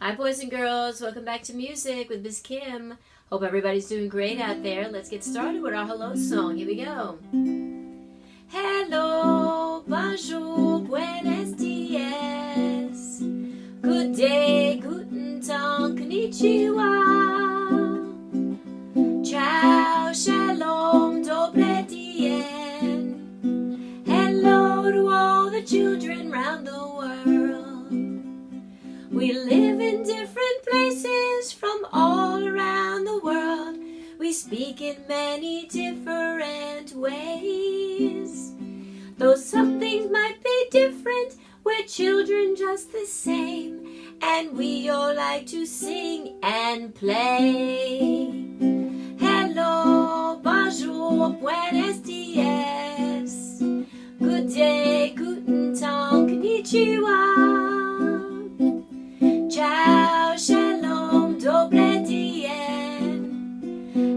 Hi, boys and girls. Welcome back to Music with Miss Kim. Hope everybody's doing great out there. Let's get started with our hello song. Here we go. Hello, bonjour, buenos dias. Good day, guten tag, konnichiwa. Ciao, shalom, dobre dien. Hello to all the children round the world. We live in different places from all around the world. We speak in many different ways. Though some things might be different, we're children just the same. And we all like to sing and play. Hello, bonjour, buenos dias. Good day, guten tag, konnichiwa. Ciao, shalom, dobre dien.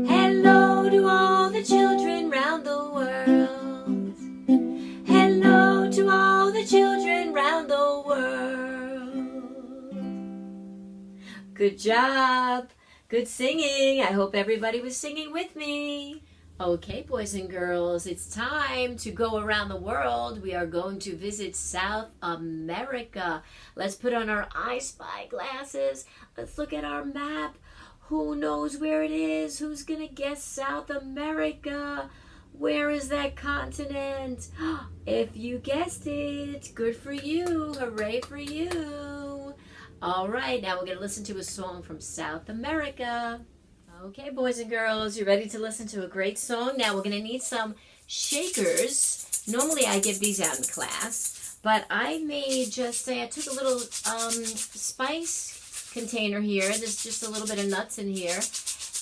Hello to all the children round the world. Hello to all the children round the world. Good job. Good singing. I hope everybody was singing with me. Okay, boys and girls, it's time to go around the world. We are going to visit South America. Let's put on our I Spy glasses. Let's look at our map. Who knows where it is? Who's going to guess South America? Where is that continent? If you guessed it, good for you. Hooray for you. All right, now we're going to listen to a song from South America. Okay, boys and girls, you ready to listen to a great song? Now we're going to need some shakers. Normally I give these out in class, but I made I took a little spice container here. There's just a little bit of nuts in here,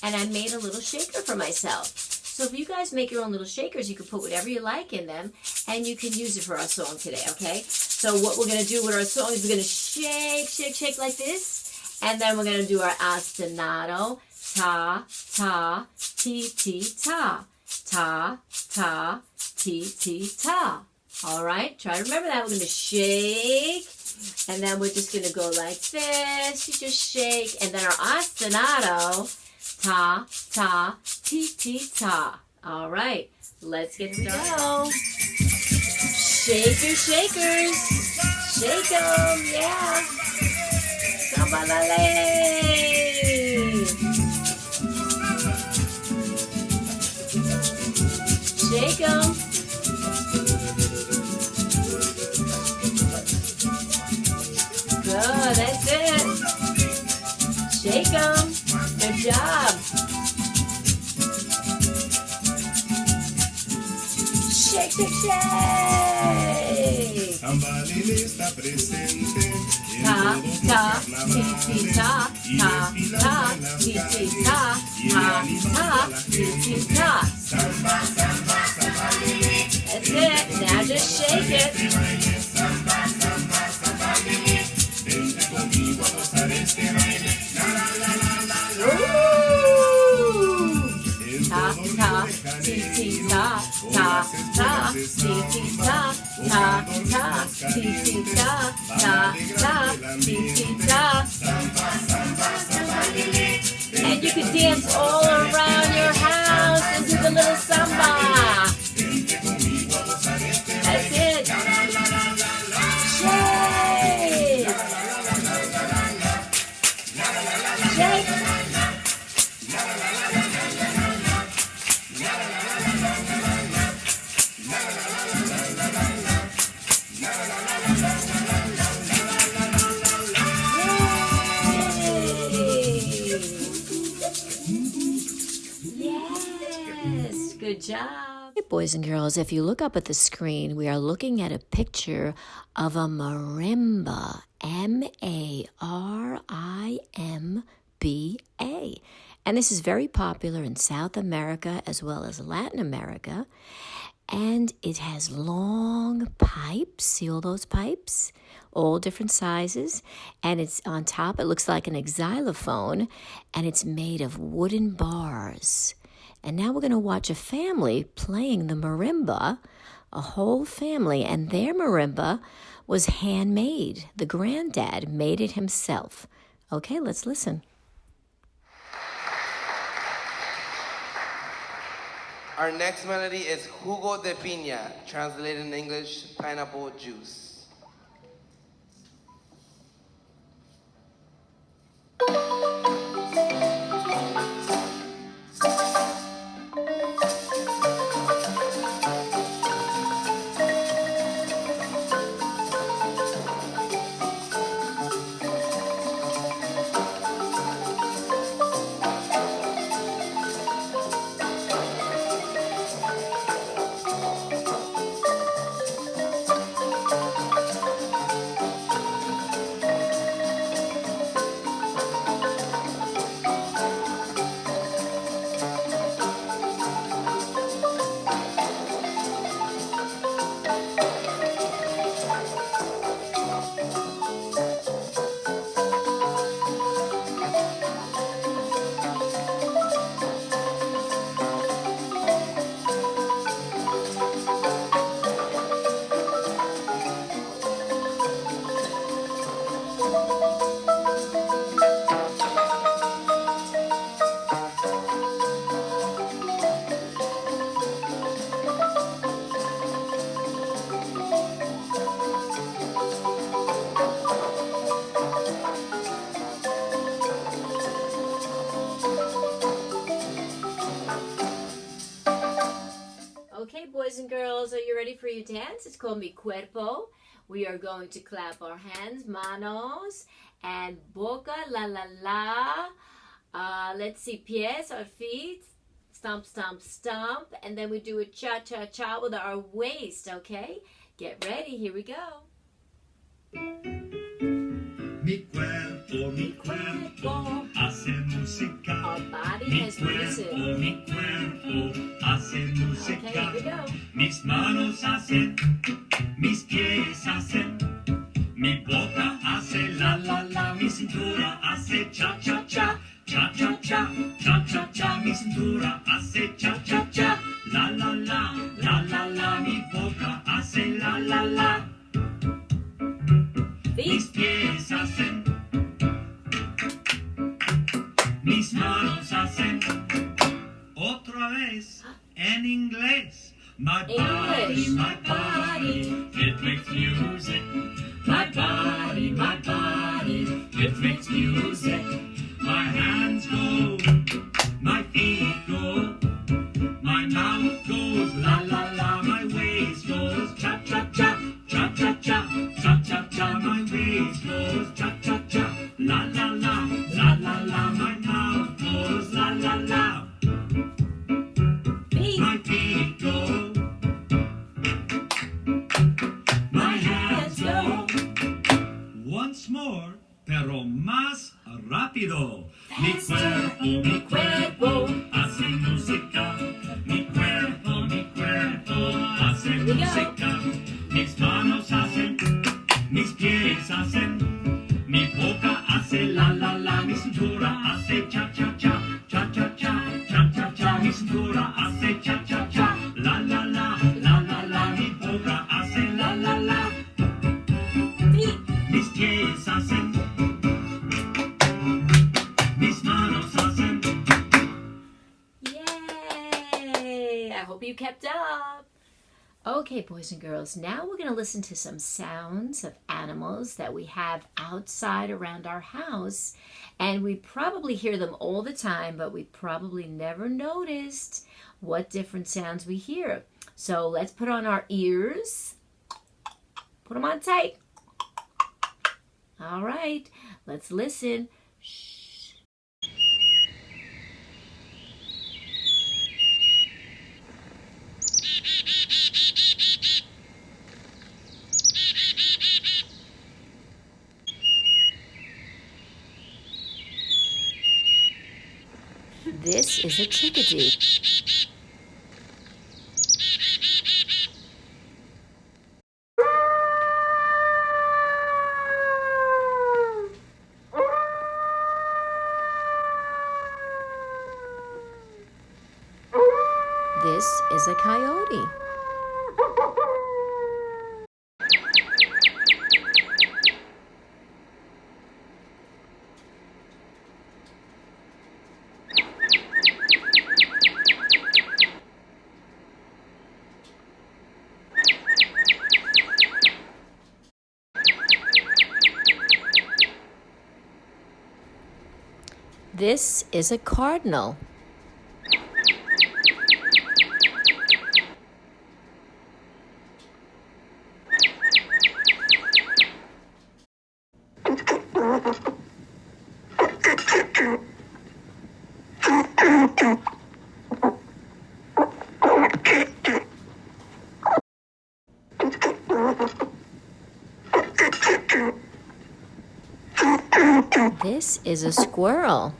and I made a little shaker for myself. So if you guys make your own little shakers, you can put whatever you like in them, and you can use it for our song today, okay? So what we're going to do with our song is we're going to shake, shake, shake like this, and then we're going to do our ostinato. Ta, ta, ti, ti, ta. Ta, ta, ti, ti, ta. All right, try to remember that. We're going to shake, and then we're just going to go like this. You just shake, and then our ostinato. Ta, ta, ti, ti, ta. All right, let's get started. Shake your shakers. Shake them, yeah. Sambalale. Shake them. Good, that's it. Shake them. Good job. Shake, shake, shake. Sambalele está presente. Ta, ta, ti, ti, ta. Ta, ta, ti, ti, ta. Ta, ta, ti, ti, ta. Samba, samba, sambalele. That's it. Now just shake it. Samba, samba, sambalele. Vente conmigo a gozar este baile. La, la, la, la, la, Ooh. Ta, ta, ti, ti, ta. Ta, ta, ti, ti, ta. Ta, ta, ti, ti, ta. Ta, ta, ti, ti, ta. Samba, samba, sambalele. And you can dance all around your house and do the little samba. Vente conmigo a gozar este baile. That's it. La, la, la, la, la, la. Shake. Shake. Yes, good job. Hey, boys and girls, if you look up at the screen, we are looking at a picture of a marimba, M-A-R-I-M-B-A. And this is very popular in South America as well as Latin America. And it has long pipes. See all those pipes? All different sizes. And it's on top, it looks like an xylophone, and it's made of wooden bars. And now we're going to watch a family playing the marimba, a whole family, and their marimba was handmade. The granddad made it himself. Okay, let's listen. Our next melody is Jugo de Piña, translated in English, pineapple juice. Okay, boys and girls, are you ready for your dance? It's called Mi Cuerpo. We are going to clap our hands, manos, and boca, la la la. Let's see, pies, our feet, stomp, stomp, stomp, and then we do a cha-cha-cha with our waist, okay? Get ready, here we go. Mi cuerpo hace música. Our body Mi has music. cuerpo hace música. Okay, here we go. Mis manos hacen, mis pies hacen, mi boca hace la la la, mi cintura hace cha cha cha, cha cha cha, cha cha cha, mi cintura hace cha cha cha, la la la, la la la, mi boca hace la la la. Mis Feet. pies hacen, mis manos hacen, otra vez en inglés. My body, English. my body, it makes music. My body, it makes music. My hands go, my feet go, my mouth goes la la la, my waist goes cha cha cha, cha cha cha, cha cha cha, my waist goes cha cha cha, la la la, la la la, my mouth goes la la la. Feet. My feet go, my hands go. Once more, pero más rápido. Mi cuerpo hace música. Mi cuerpo hace Here we go. música. Mis manos hacen, mis pies hacen, mi boca hace la la la, mi cintura hace cha cha cha, cha cha cha, cha cha cha, mi cintura hace cha cha cha, la la la, la la la, mi boca hace la la la. Feet. Mis pies hacen, mis manos hacen. Yay! I hope you kept up. Okay, boys and girls, now we're going to listen to some sounds of animals that we have outside around our house. And we probably hear them all the time, but we probably never noticed what different sounds we hear. So let's put on our ears. Put them on tight. All right, let's listen. Shh. This is a chickadee. This is a coyote. This is a cardinal. This is a squirrel.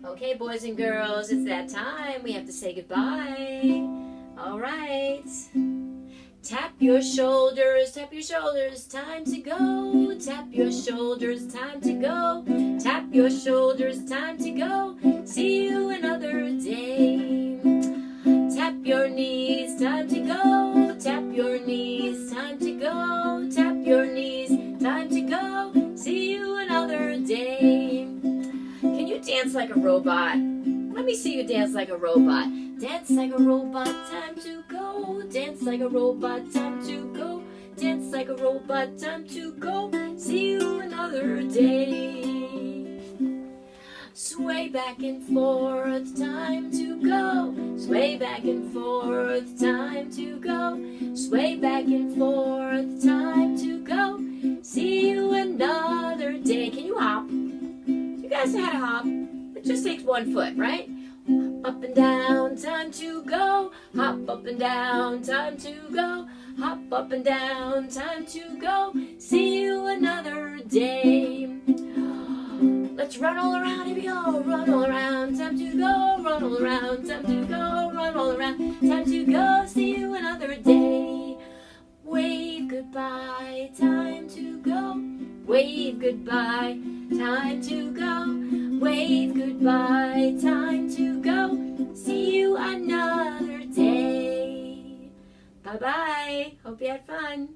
Okay, boys and girls, it's that time. We have to say goodbye. All right. Tap your shoulders, time to go. Tap your shoulders, time to go. Tap your shoulders, time to go. See you another day. Tap your knees, time to go. Tap your knees, time to go. Tap your knees, time to go. See you another day. Can you dance like a robot? Let me see you dance like a robot. Dance like a robot, time to go. Dance like a robot, time to go. Dance like a robot, time to go. See you another day. Sway back and forth, time to go. Sway back and forth, time to go. Sway back and forth, time to go. See you another day. Can you hop? You guys know how to hop? It just takes one foot, right? Up and down, time to go. Hop up and down, time to go. Hop up and down, time to go. See you another day. Let's run all around, here we go. Run all around, time to go. Run all around, time to go. Run all around, time to go. See you another day. Wave goodbye, time to go. Wave goodbye, time to go. Wave goodbye, time to go. See you another day. Bye-bye. Hope you had fun.